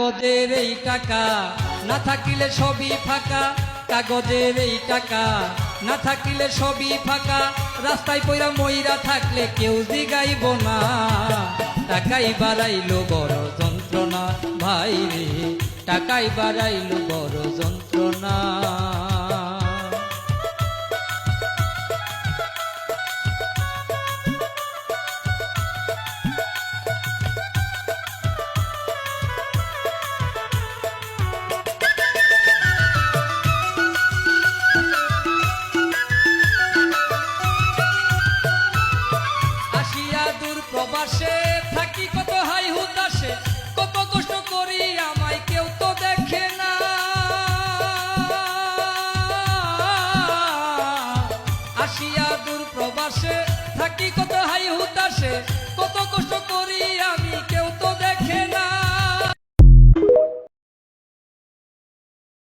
কাগজের এই টাকা না থাকিলে সবই ফাঁকা, কাগজের এই টাকা না থাকিলে সবই ফাঁকা, রাস্তায় পয়রা ময়রা থাকলে কেউ জিগাইব না। টাকাই বাড়াইলো বড় যন্ত্রণা ভাই রে, টাকাই বাড়াইলো বড় যন্ত্রণা।